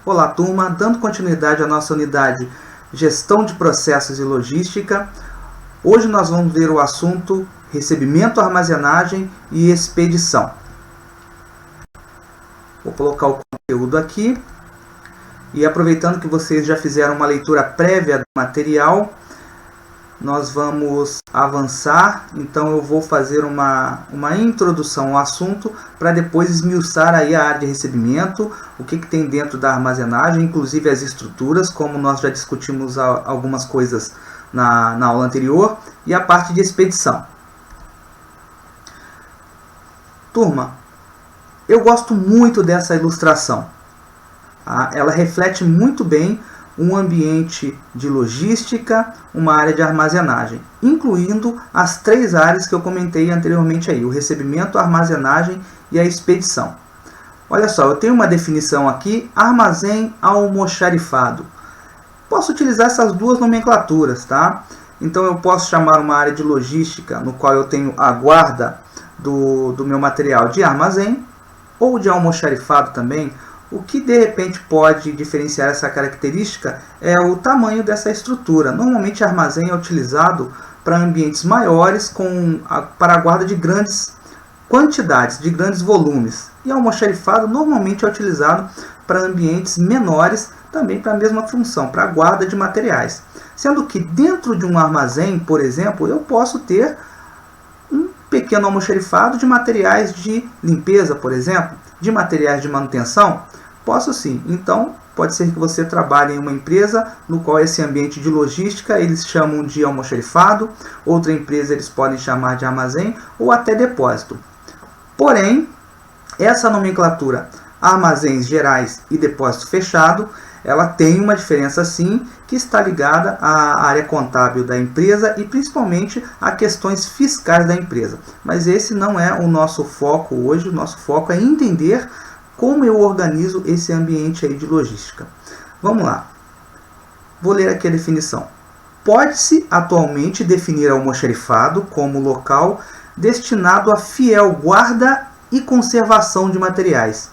Olá, turma! Dando continuidade à nossa unidade Gestão de Processos e Logística, hoje nós vamos ver o assunto Recebimento, Armazenagem e Expedição. Vou colocar o conteúdo aqui e, aproveitando que vocês já fizeram uma leitura prévia do material, nós vamos avançar. Então eu vou fazer uma introdução ao assunto para depois esmiuçar aí a área de recebimento, o que tem dentro da armazenagem, inclusive as estruturas, como nós já discutimos algumas coisas na aula anterior, e a parte de expedição. Turma, eu gosto muito dessa ilustração. Ela reflete muito bem um ambiente de logística, uma área de armazenagem, incluindo as três áreas que eu comentei anteriormente aí, o recebimento, a armazenagem e a expedição. Olha só, eu tenho uma definição aqui, armazém almoxarifado. Posso utilizar essas duas nomenclaturas, tá? Então eu posso chamar uma área de logística, no qual eu tenho a guarda do meu material de armazém, ou de almoxarifado também. O que de repente pode diferenciar essa característica é o tamanho dessa estrutura. Normalmente armazém é utilizado para ambientes maiores, para a guarda de grandes quantidades, de grandes volumes. E almoxarifado normalmente é utilizado para ambientes menores, também para a mesma função, para a guarda de materiais. Sendo que dentro de um armazém, por exemplo, eu posso ter um pequeno almoxarifado de materiais de limpeza, por exemplo, de materiais de manutenção. Posso sim. Então, pode ser que você trabalhe em uma empresa no qual esse ambiente de logística eles chamam de almoxarifado, outra empresa eles podem chamar de armazém ou até depósito. Porém, essa nomenclatura armazéns gerais e depósito fechado, ela tem uma diferença sim, que está ligada à área contábil da empresa e principalmente a questões fiscais da empresa. Mas esse não é o nosso foco hoje, o nosso foco é entender como eu organizo esse ambiente aí de logística. Vamos lá. Vou ler aqui a definição. Pode-se atualmente definir almoxarifado como local destinado a fiel guarda e conservação de materiais,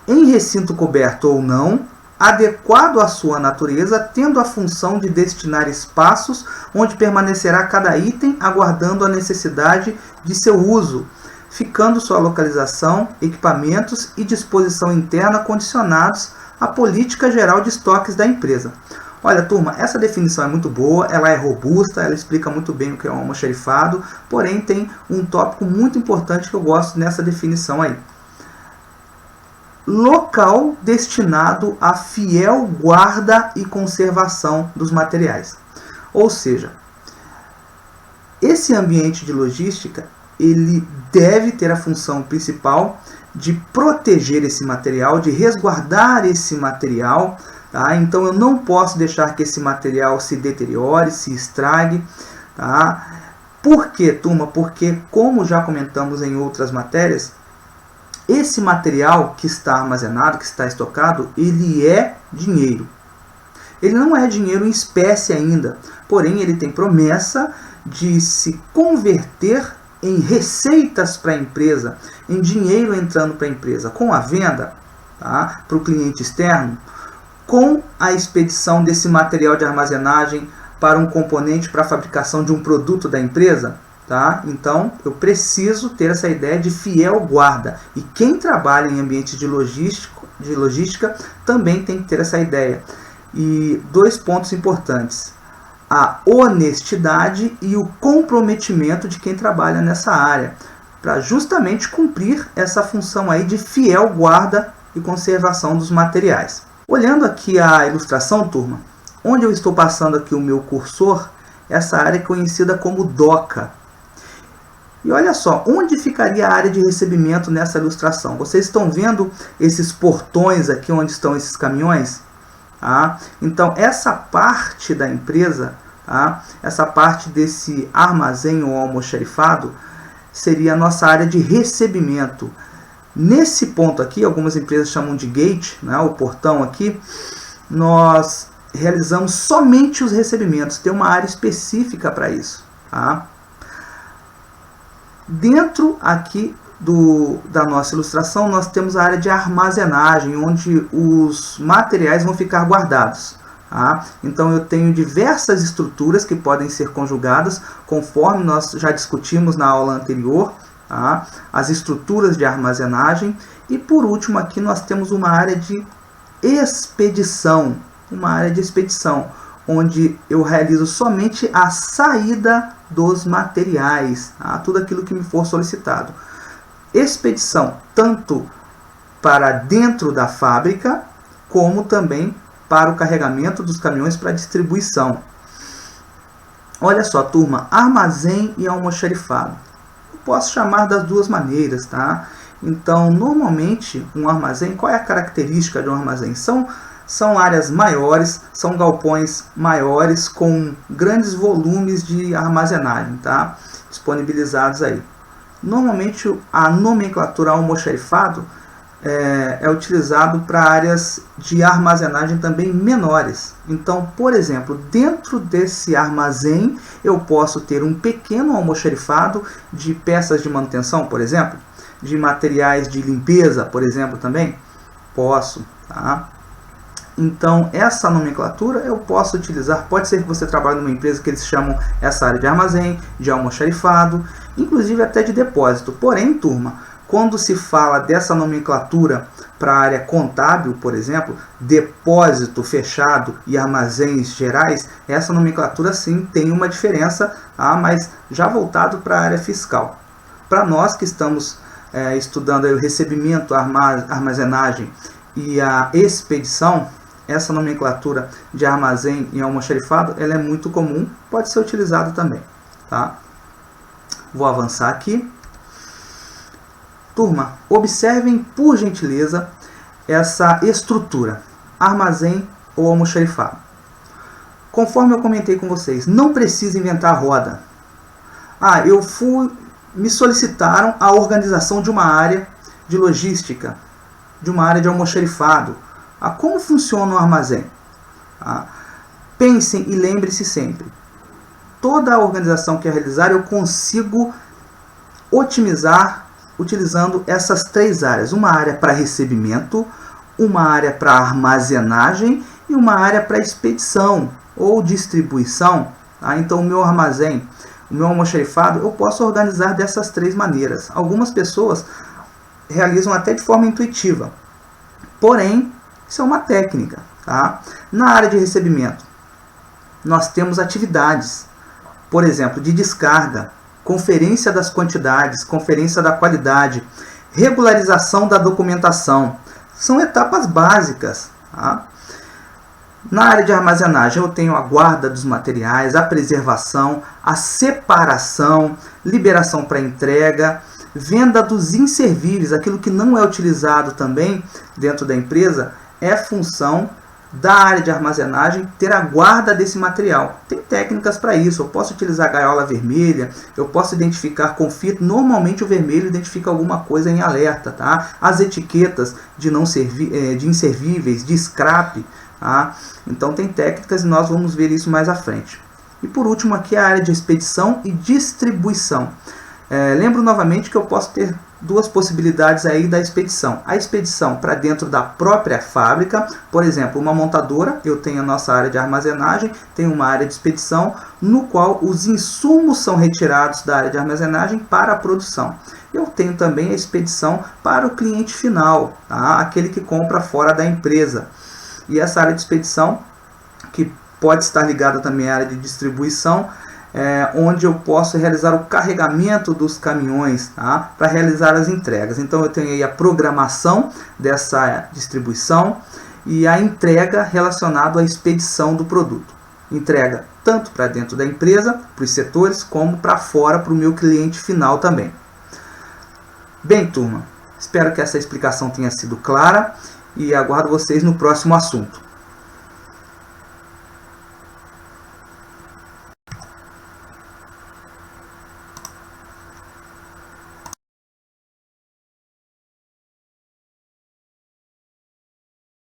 em recinto coberto ou não, adequado à sua natureza, tendo a função de destinar espaços onde permanecerá cada item, aguardando a necessidade de seu uso, ficando sua localização, equipamentos e disposição interna condicionados à política geral de estoques da empresa. Olha, turma, essa definição é muito boa, ela é robusta, ela explica muito bem o que é um almoxarifado, porém tem um tópico muito importante que eu gosto nessa definição aí. Local destinado à fiel guarda e conservação dos materiais. Ou seja, esse ambiente de logística ele deve ter a função principal de proteger esse material, de resguardar esse material. Tá? Então eu não posso deixar que esse material se deteriore, se estrague. Tá? Por quê, turma? Porque, como já comentamos em outras matérias, esse material que está armazenado, que está estocado, ele é dinheiro. Ele não é dinheiro em espécie ainda, porém ele tem promessa de se converter em receitas para a empresa, em dinheiro entrando para a empresa, com a venda, tá, para o cliente externo, com a expedição desse material de armazenagem para um componente para a fabricação de um produto da empresa. Tá? Então, eu preciso ter essa ideia de fiel guarda. E quem trabalha em ambientes de logística também tem que ter essa ideia. E dois pontos importantes: a honestidade e o comprometimento de quem trabalha nessa área, para justamente cumprir essa função aí de fiel guarda e conservação dos materiais. Olhando aqui a ilustração, turma, onde eu estou passando aqui o meu cursor, essa área é conhecida como doca. E olha só, onde ficaria a área de recebimento nessa ilustração? Vocês estão vendo esses portões aqui onde estão esses caminhões? Tá? Então, essa parte da empresa, tá? Essa parte desse armazém ou almoxarifado, seria a nossa área de recebimento. Nesse ponto aqui, algumas empresas chamam de gate, né? O portão aqui, nós realizamos somente os recebimentos, tem uma área específica para isso. Tá? Dentro aqui da nossa ilustração, nós temos a área de armazenagem, onde os materiais vão ficar guardados. Tá? Então eu tenho diversas estruturas que podem ser conjugadas, conforme nós já discutimos na aula anterior, tá? As estruturas de armazenagem. E por último aqui nós temos uma área de expedição, onde eu realizo somente a saída dos materiais, tá? Tudo aquilo que me for solicitado. Expedição tanto para dentro da fábrica, como também para o carregamento dos caminhões para distribuição. Olha só, turma, armazém e almoxarifado. Eu posso chamar das duas maneiras, tá? Então, normalmente, um armazém, qual é a característica de um armazém? São áreas maiores, são galpões maiores com grandes volumes de armazenagem, tá? Disponibilizados aí. Normalmente, a nomenclatura almoxarifado é utilizado para áreas de armazenagem também menores. Então, por exemplo, dentro desse armazém, eu posso ter um pequeno almoxarifado de peças de manutenção, por exemplo, de materiais de limpeza, por exemplo, também posso, tá? Então, essa nomenclatura eu posso utilizar. Pode ser que você trabalhe numa empresa que eles chamam essa área de armazém, de almoxarifado, inclusive até de depósito. Porém, turma, quando se fala dessa nomenclatura para a área contábil, por exemplo, depósito fechado e armazéns gerais, essa nomenclatura sim tem uma diferença, mas já voltado para a área fiscal. Para nós que estamos estudando aí o recebimento, a armazenagem e a expedição, essa nomenclatura de armazém e almoxarifado, ela é muito comum, pode ser utilizada também. Tá? Vou avançar aqui. Turma, observem por gentileza essa estrutura, armazém ou almoxarifado. Conforme eu comentei com vocês, não precisa inventar a roda. Me solicitaram a organização de uma área de logística, de uma área de almoxarifado. Como funciona o armazém? Pensem e lembre-se sempre, toda a organização que eu realizar eu consigo otimizar utilizando essas três áreas. Uma área para recebimento, uma área para armazenagem e uma área para expedição ou distribuição. Então o meu armazém, o meu almoxarifado, eu posso organizar dessas três maneiras. Algumas pessoas realizam até de forma intuitiva. Porém, isso é uma técnica. Tá? Na área de recebimento, nós temos atividades, por exemplo, de descarga, conferência das quantidades, conferência da qualidade, regularização da documentação. São etapas básicas. Tá? Na área de armazenagem, eu tenho a guarda dos materiais, a preservação, a separação, liberação para entrega, venda dos inservíveis, aquilo que não é utilizado também dentro da empresa, é função da área de armazenagem ter a guarda desse material. Tem técnicas para isso. Eu posso utilizar gaiola vermelha, eu posso identificar com fita. Normalmente o vermelho identifica alguma coisa em alerta. Tá? As etiquetas de inservíveis, de scrap. Tá? Então tem técnicas e nós vamos ver isso mais à frente. E por último aqui a área de expedição e distribuição. Lembro novamente que eu posso ter duas possibilidades aí da expedição. A expedição para dentro da própria fábrica, por exemplo, uma montadora, eu tenho a nossa área de armazenagem, tenho uma área de expedição, no qual os insumos são retirados da área de armazenagem para a produção. Eu tenho também a expedição para o cliente final, tá? Aquele que compra fora da empresa. E essa área de expedição, que pode estar ligada também à área de distribuição, onde eu posso realizar o carregamento dos caminhões, tá? Para realizar as entregas. Então eu tenho aí a programação dessa distribuição e a entrega relacionada à expedição do produto. Entrega tanto para dentro da empresa, para os setores, como para fora, para o meu cliente final também. Bem, turma, espero que essa explicação tenha sido clara e aguardo vocês no próximo assunto.